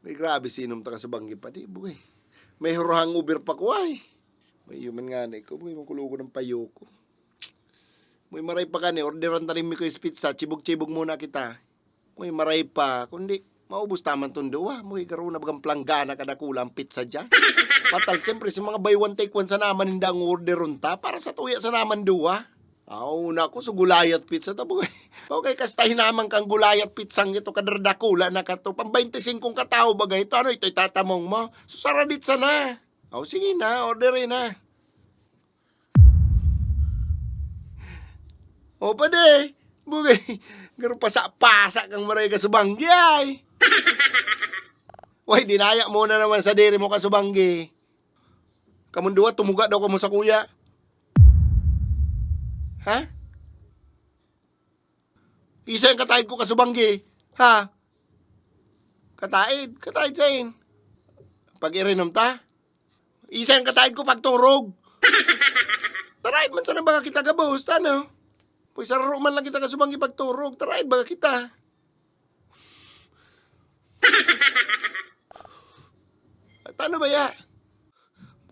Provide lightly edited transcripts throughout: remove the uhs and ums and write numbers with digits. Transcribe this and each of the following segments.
May grabe sinom ta ka sa banggi pa di, buhay. May hurahang Uber pa ko ay. May human nga na ikaw, buhay, makulugo ng payo ko. May maray pa ka ni, orderan tanim mi ko yung pizza, chibog-chibog muna kita. May maray pa, kundi maubos taman tondo May garo na bagang planggana kada kulang pizza dyan. Patal, siyempre, si mga buy one take one sa naman hindi ang orderon ta, para sa tuya sa naman duwa. Una ko, so gulayat pizza ta, buhay. Okay, kastay naman kang gulayat pizzang ito, kadardakula na ka to. Pang 25 katao bagay ito, ano ito itatamong mo? So, saradit sana. Sige na, orderin na. Pa de, bugay, garo pasa kang maray ka subanggi ay. Way, dinaya mo na naman sa diri mo ka subanggi. Kamundua, tumuga daw ka mo sa kuya. Ha? Isa yung kataid ko ka subanggi. Ha? Kataid sayin. Pag irinom ta? Isa yung kataid ko pagturog. Taraid man sana baka kita gabos, ano? Pwede sararo man lang kita kasubanggi pagturog. Taraid baka kita. At ano ba ya?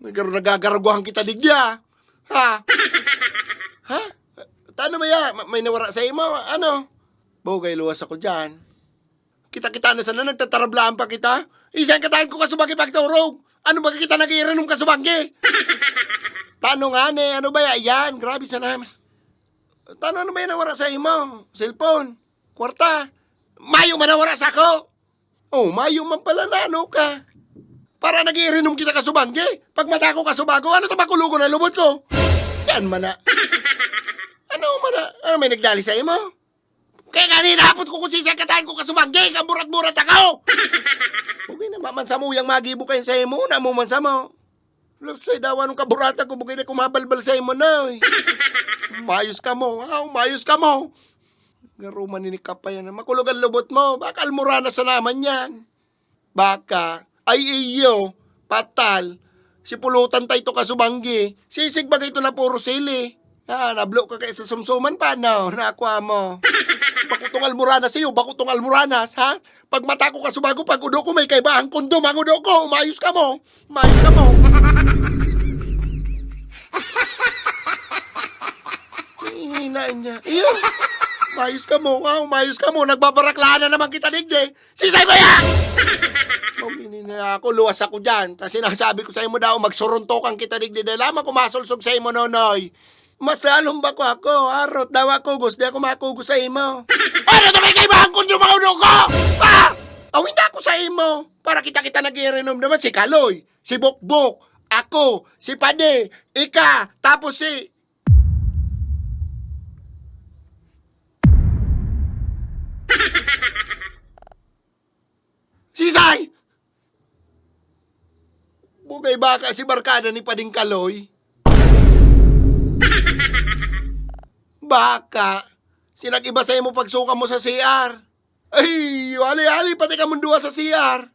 May garo nagagaraguhan kita digya. Ha? Ha? At ano ba ya? May nawara sa imo? Ano? Bogay luwas ako dyan. Kita-kita na sana nagtatarablaan pa kita. Isang katahin ko kasubanggi pagturog. Ano ba kita nag-iiranong kasubanggi? Tanong nga ne, ano ba ya? Yan, grabe sa namin. Ano ba yan nawara sa imo? Cellphone? Kwarta? Mayo man nawara sa ako? Mayo man pala na, ano ka? Para nag-iirinom kita kasubanggi. Pag mata ko kasubago, ano ito makulugo na lubot ko? Yan man na. Ano man na? Ano may nagdali sa imo? Kaya kanina hapot ko kung sisagkatahin ko kasubanggi, kang burat-burat ako! Okay na, mamansa mo yung magibo kayo sa imo, namumansa mo. Love side daw, anong kaburata ko, bukay na kumabalbal sa imo na, eh. Mayos ka mo, mayos ka mo. Garuman ni ka pa yan. Makulog ang lubot mo. Baka almurana sa naman yan. Baka. Ay iyo. Patal. Si pulutan tayo ito kasubanggi. Sisig bagay ito na puro sili. Nablo ka kayo sa sumsuman pa, no? Nakwa mo. Bakutong almuranas iyo. Bakutong almuranas, ha? Pag mata ko kasubago, pag udo ko may kaibahang kondom. Ang udo ko, umayos ka mo. Umayos ka mo. Hihinain niya. Iyo. Umayos ka mo, umayos ka mo. Nagbabaraklaan na naman kita digdi. Sisay ba yan? Mamini na ako, luwas ako dyan. Kasi nasabi ko sa imo daw, magsuruntokan kita digdi. Dahil lamang kumasulsog sa imo, nonoy. Mas lalong ba ko ako? Arot daw ako, gusto di ako makugos sa imo. Ano na may kaibahan kung yung mga uno ko? Ha? Awin na ako sa imo. Para kita-kita nag-irenom naman si Kaloy, si Bokbok, ako, si Pade, ika, tapos si... Sisay! Bugay baka si barkada ni Pading Kaloy. Baka. Sinag-iba sa'yo mo pagsuka mo sa CR. Ay, ali-ali, pati ka mundua sa CR.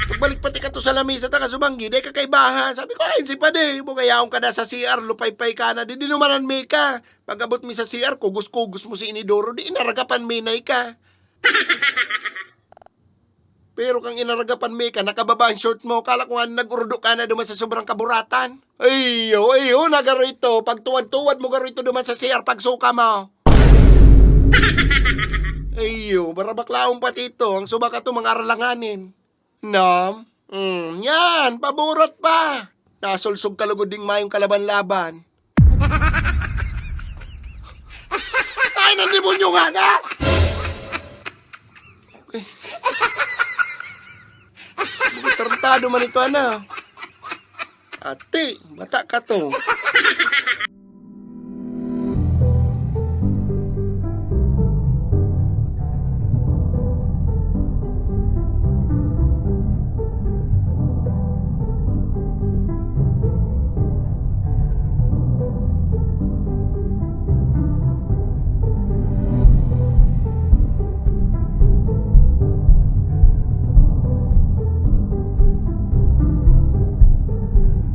Pagbalik pati ka to sa lamisa, ta kasubanggi, day kakaibahan. Sabi ko, ayun si Pade, bugayaon ka na sa CR, lupay-pay ka na, di numanan may ka. Pagabot mi sa CR, kugus-kugus mo si Inidoro, di inaragapan minay ka. Pero kang inaragapan may ka, nakababa ang short mo, kala ko nga nag-urdo ka na duman sa sobrang kaburatan. Ayo, nagaro ito, pag tuwad-tuwad mo garo ito duman sa CR, pagsuka mo. Ayo, barabaklaong pati ito, ang suba ka ito mga aralanganin. Nam? Yan, paburot pa. Nasulsog kalugod ding mayong kalaban-laban. Ay, nandimonyo nga na! Okay. Tarantado man ito, ano? Ate, bata ka to.